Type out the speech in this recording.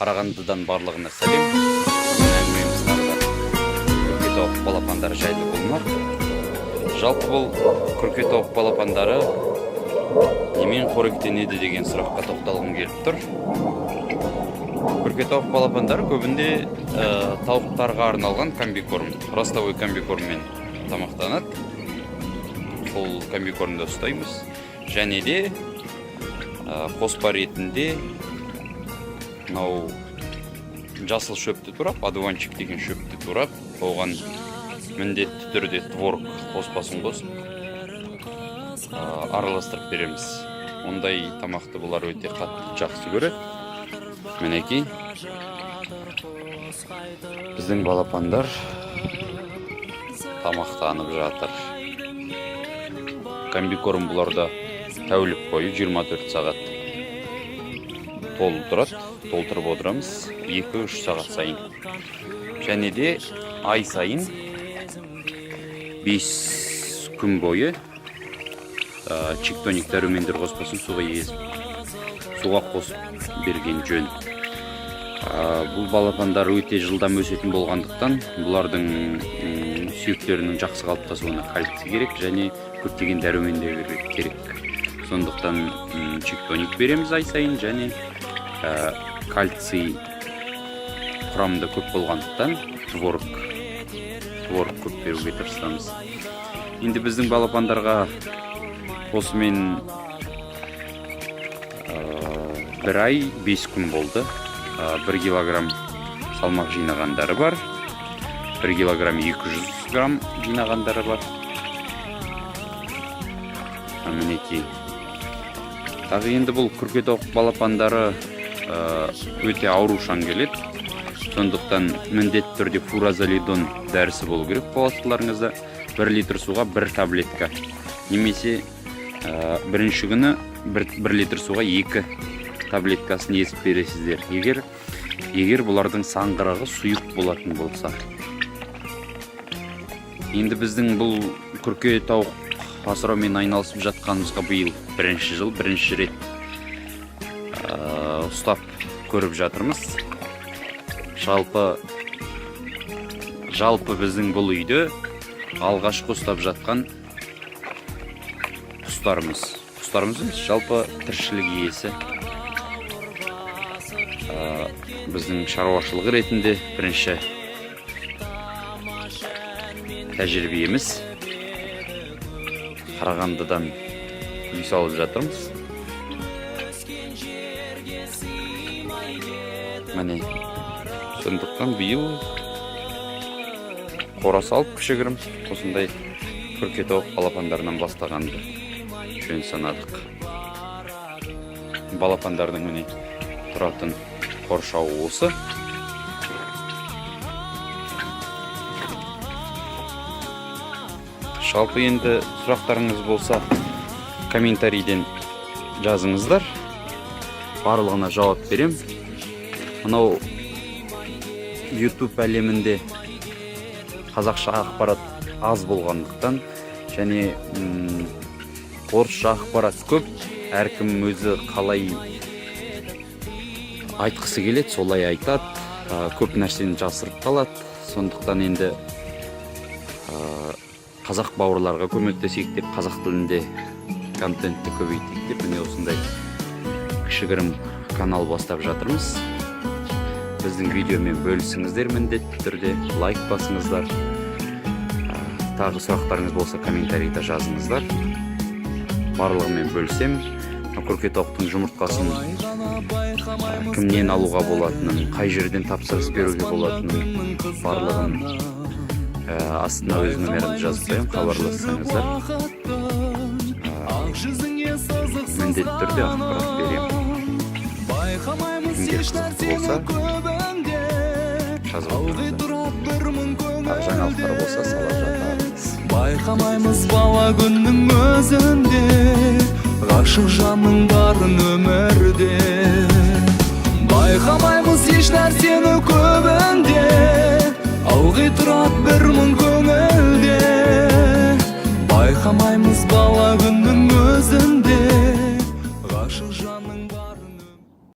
Қарағандыдан барлығына сәлем. Әңгімеміз күркетауық балапандары жайлы болмақ. Жалпы бұл күркетауық балапандары немен қоректенеді деген сұраққа тоқталғым келіп тұр. Күркетауық балапандары көбінде тауықтарға арналған комбикорм, ростовой комбикорммен тамақтанады. Сол комбикормды ұстаймыз. Және де қоспа ретінде мынау жасыл шөпті турап, одуванчик деген шөпті турап, оған міндетті түрде творог қоспасын қосып араластырып береміз. Ондай тамақты бұлар өте қатты жақсы көреді. Мінекей біздің балапандар тамақтанып жатыр. Комбикорм бұларда тәулік бойы 24 сағат толып тұрады. Толтырып отырамыз 2-3 сағат сайын. Және де ай сайын 5 күн бойы чиктоник дәрумендер қоспасын суға қосып берген жөн. Бұл балапандар өте жылдам өсетін болғандықтан, бұлардың сүйектерінің жақсы қалыптасуына кальций керек және көптеген дәрумендер керек. Сондықтан чиктоник береміз ай сайын және кальций құрамында көп болғандықтан творог көп беруге тырысамыз. Енді біздің балапандарға осымен 1 ай 5 күн болды. 1 килограмм салмақ жинағандары бар, 1 килограмм 200 грамм жинағандары бар. Мінекей. Тағы енді бұл күркетауық балапандары өте аурушаң келеді. Сондықтан міндетті түрде фуразолидон дәрісі болу керек қоластыларыңызда. 1 литр суға 1 таблетка. Немесе бірінші күні 1 литр суға 2 таблеткасын езіп бересіздер. Егер бұлардың саңғырағы сұйық болатын болса. Енді біздің бұл күркетауық асыраумен айналысып жатқанымызға биыл бірінші жыл, бірінші рет ұстап көріп жатырмыз. Жалпы біздің бұл үйде алғашқы ұстап жатқан құстарымыз жалпы тіршілік иесі. Біздің шаруашылығы ретінде бірінші тәжірибеміз. Қарағандыдан үй салып жатырмыз. Міне, сондықтан биыл қора салып кішігірім осындай күркетауық балапандарынан бастағанды жөн санадық. Балапандардың міне тұратын қоршауы осы. Жалпы енді сұрақтарыңыз болса, комментарийден жазыңыздар. Барлығына жауап берем. Мынау YouTube әлемінде қазақша ақпарат аз болғандықтан және орысша ақпарат көп, әркім өзі қалай айтқысы келеді, солай айтады. Көп нәрсені жасырып қалады. Сондықтан енді қазақ бауырларға көмектесейік деп, қазақ тілінде контентті көбейтейік деп, міне осындай кішігірім канал бастап жатырмыз. Біздің видеомен бөлісіңіздер, міндетті түрде лайк басыңыздар. Тағы сұрақтарыңыз болса, комментарийда жазыңыздар. Барлығымен бөлісем. Күркетауықтың жұмыртқасын кімнен алуға болатынын, қай жерден тапсырыс беруге болатынын барлығын астына өз номерімді жазып қоямын, хабарлассаңыздар. Міндетті түрде ақпарат беремін. Кімге қызықты болса, жазып отырыңыздар. Жаңалықтар болса, сала жатармыз. Байқамаймыз бала күннің өзінде, ғашық жанның барын өмірде.